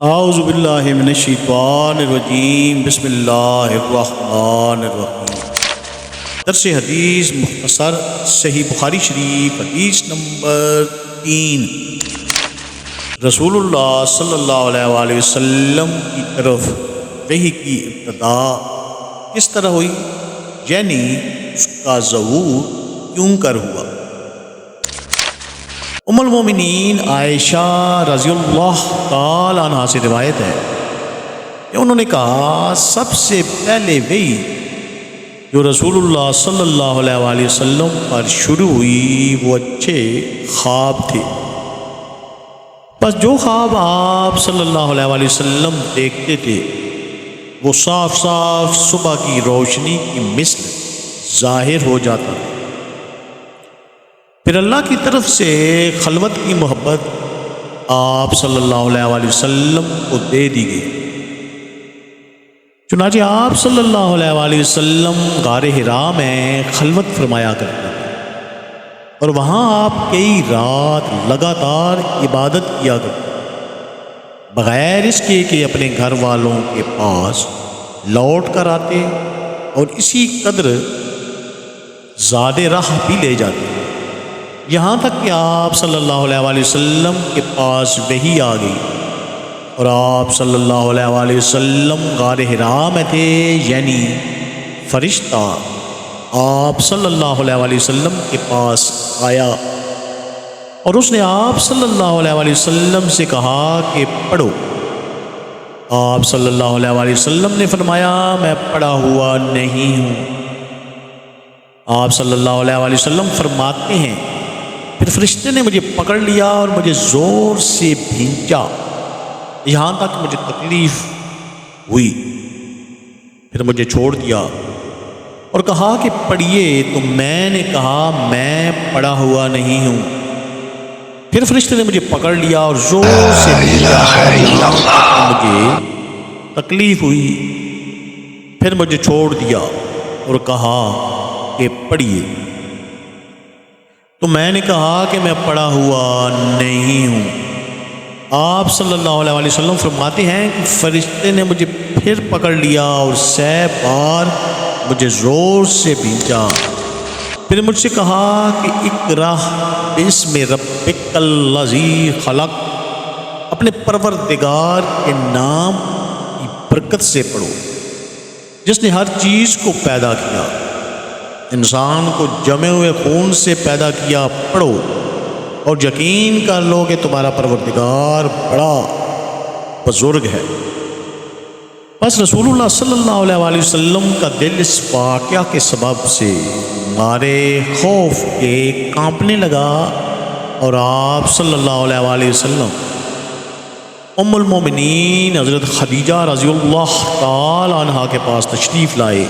اعوذ باللہ من الشیطان الرجیم بسم اللہ الرحمن الرحیم۔ درس حدیث مختصر صحیح بخاری شریف حدیث نمبر 3۔ رسول اللہ صلی اللہ علیہ وآلہ وسلم کی طرف وحی کی ابتدا کس طرح ہوئی، یعنی اس کا ظہور کیوں کر ہوا۔ ام المومنین عائشہ رضی اللہ تعالی عنہا سے روایت ہے کہ انہوں نے کہا سب سے پہلے وحی جو رسول اللہ صلی اللہ علیہ وآلہ وسلم پر شروع ہوئی وہ اچھے خواب تھے۔ بس جو خواب آپ صلی اللہ علیہ وآلہ وسلم دیکھتے تھے وہ صاف صاف صبح کی روشنی کی مثل ظاہر ہو جاتا تھا۔ پھر اللہ کی طرف سے خلوت کی محبت آپ صلی اللہ علیہ وآلہ وسلم کو دے دی گئی۔ چنانچہ آپ صلی اللہ علیہ وآلہ وسلم غار حرا میں خلوت فرمایا کرتے تھے اور وہاں آپ کئی رات لگاتار عبادت کیا کرتے بغیر اس کے کہ اپنے گھر والوں کے پاس لوٹ کر آتے، اور اسی قدر زیادہ راہ بھی لے جاتے، یہاں تک کہ آپ صلی اللہ علیہ وآلہ وسلم کے پاس وحی آ گئی اور آپ صلی اللہ علیہ وآلہ وسلم غار حرا میں تھے، یعنی فرشتہ آپ صلی اللہ علیہ وآلہ وسلم کے پاس آیا اور اس نے آپ صلی اللہ علیہ وآلہ وسلم سے کہا کہ پڑھو۔ آپ صلی اللہ علیہ وآلہ وسلم نے فرمایا میں پڑھا ہوا نہیں ہوں۔ آپ صلی اللہ علیہ وآلہ وسلم فرماتے ہیں پھر فرشتے نے مجھے پکڑ لیا اور مجھے زور سے بھینچا یہاں تک مجھے تکلیف ہوئی، پھر مجھے چھوڑ دیا اور کہا کہ پڑھیے، تو میں نے کہا میں پڑھا ہوا نہیں ہوں۔ پھر فرشتے نے مجھے پکڑ لیا اور زور سے بھینچا مجھے تکلیف ہوئی، پھر مجھے چھوڑ دیا اور کہا کہ پڑھیے، تو میں نے کہا کہ میں پڑھا ہوا نہیں ہوں۔ آپ صلی اللہ علیہ وآلہ وسلم فرماتے ہیں کہ فرشتے نے مجھے پھر پکڑ لیا اور 6 بار مجھے زور سے بھینچا، پھر مجھ سے کہا کہ اقرأ باسم ربک الذی خلق، اپنے پروردگار کے نام کی برکت سے پڑھو جس نے ہر چیز کو پیدا کیا، انسان کو جمے ہوئے خون سے پیدا کیا، پڑھو اور یقین کر لو کہ تمہارا پروردگار بڑا بزرگ ہے۔ بس رسول اللہ صلی اللہ علیہ وآلہ وسلم کا دل اس واقعہ کے سبب سے مارے خوف کے کانپنے لگا اور آپ صلی اللہ علیہ وآلہ وسلم ام المومنین حضرت خدیجہ رضی اللہ تعالی عنہا کے پاس تشریف لائے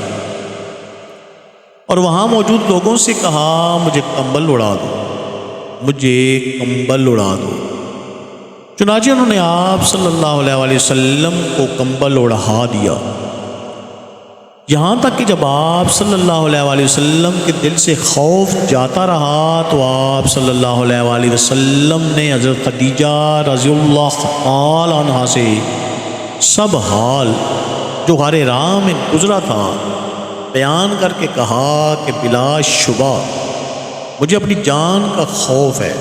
اور وہاں موجود لوگوں سے کہا مجھے کمبل اڑا دو، مجھے کمبل اڑا دو۔ چنانچہ انہوں نے آپ صلی اللہ علیہ وآلہ وسلم کو کمبل اڑا دیا، یہاں تک کہ جب آپ صلی اللہ علیہ وآلہ وسلم کے دل سے خوف جاتا رہا تو آپ صلی اللہ علیہ وآلہ وسلم نے حضرت خدیجہ رضی اللہ تعالی عنہا سے سب حال جو غار حرا میں گزرا تھا بیان کر کے کہا کہ بلا شبہ مجھے اپنی جان کا خوف ہے۔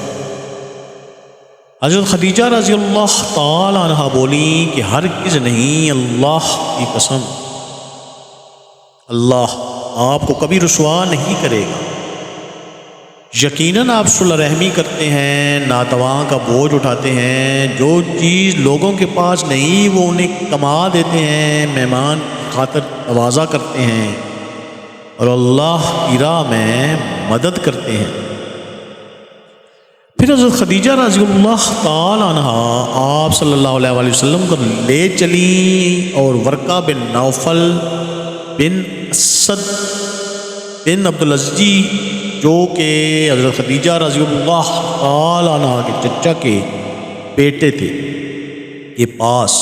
حضرت خدیجہ رضی اللہ تعالی عنہا بولی کہ ہرگز نہیں، اللہ کی قسم، اللہ آپ کو کبھی رسوا نہیں کرے گا، یقیناً آپ صلح رحمی کرتے ہیں، ناتواں کا بوجھ اٹھاتے ہیں، جو چیز لوگوں کے پاس نہیں وہ انہیں کما دیتے ہیں، مہمان خاطر نوازا کرتے ہیں اور اللہ کی راہ میں مدد کرتے ہیں۔ پھر حضرت خدیجہ رضی اللہ تعالی عنہا آپ صلی اللہ علیہ وآلہ وسلم کو لے چلیں اور ورقہ بن نوفل بن اسد بن عبدالعزیز جو کہ حضرت خدیجہ رضی اللہ تعالی عنہا کے چچا کے بیٹے تھے کے پاس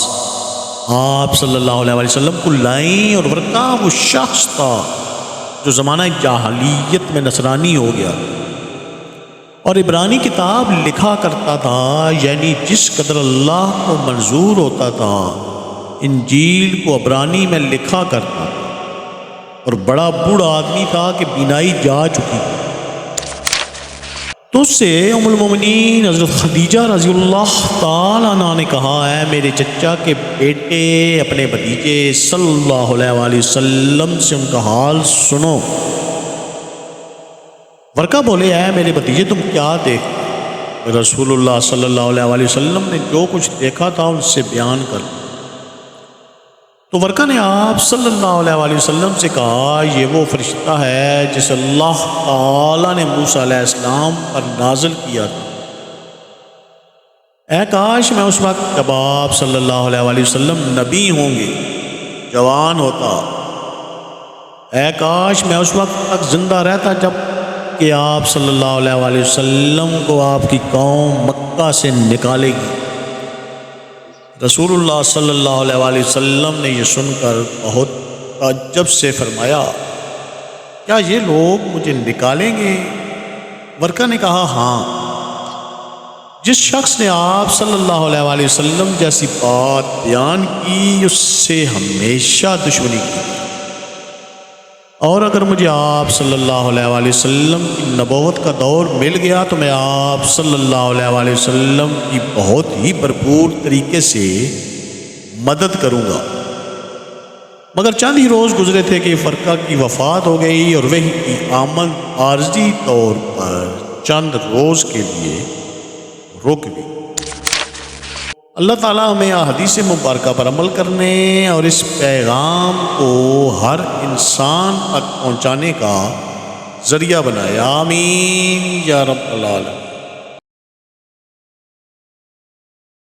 آپ صلی اللہ علیہ وآلہ وسلم کو لائیں، اور ورقہ وہ شخص تھا جو زمانہ جاہلیت میں نصرانی ہو گیا اور عبرانی کتاب لکھا کرتا تھا، یعنی جس قدر اللہ کو منظور ہوتا تھا انجیل کو عبرانی میں لکھا کرتا تھا، اور بڑا بوڑھا آدمی تھا کہ بینائی جا چکی تھی۔ تو اس سے ام المومنین حضرت خدیجہ رضی اللہ تعالیٰ عنہ نے کہا، اے میرے چچا کے بیٹے، اپنے بھتیجے صلی اللہ علیہ وآلہ وسلم سے ان کا حال سنو۔ ورقہ بولے، اے میرے بھتیجے تم کیا دیکھتے؟ رسول اللہ صلی اللہ علیہ وآلہ وسلم نے جو کچھ دیکھا تھا ان سے بیان کر۔ تو ورقہ نے آپ صلی اللہ علیہ وآلہ وسلم سے کہا، یہ وہ فرشتہ ہے جس اللہ تعالیٰ نے موسیٰ علیہ السلام پر نازل کیا تھا۔ اے کاش میں اس وقت جب آپ صلی اللہ علیہ وآلہ وسلم نبی ہوں گے جوان ہوتا، اے کاش میں اس وقت تک زندہ رہتا جب کہ آپ صلی اللہ علیہ وآلہ وسلم کو آپ کی قوم مکہ سے نکالے گی۔ رسول اللہ صلی اللہ علیہ وآلہ وسلم نے یہ سن کر بہت تعجب سے فرمایا، کیا یہ لوگ مجھے نکالیں گے؟ ورقہ نے کہا، ہاں، جس شخص نے آپ صلی اللہ علیہ وآلہ وسلم جیسی بات بیان کی اس سے ہمیشہ دشمنی کی، اور اگر مجھے آپ صلی اللہ علیہ وآلہ وسلم کی نبوت کا دور مل گیا تو میں آپ صلی اللہ علیہ وآلہ وسلم کی بہت ہی بھرپور طریقے سے مدد کروں گا۔ مگر چند ہی روز گزرے تھے کہ فرقہ کی وفات ہو گئی اور وحی کی آمد عارضی طور پر چند روز کے لیے رک گئی۔ اللہ تعالیٰ ہمیں حدیث مبارکہ پر عمل کرنے اور اس پیغام کو ہر انسان تک پہنچانے کا ذریعہ بنائے، آمین یا رب العالمین۔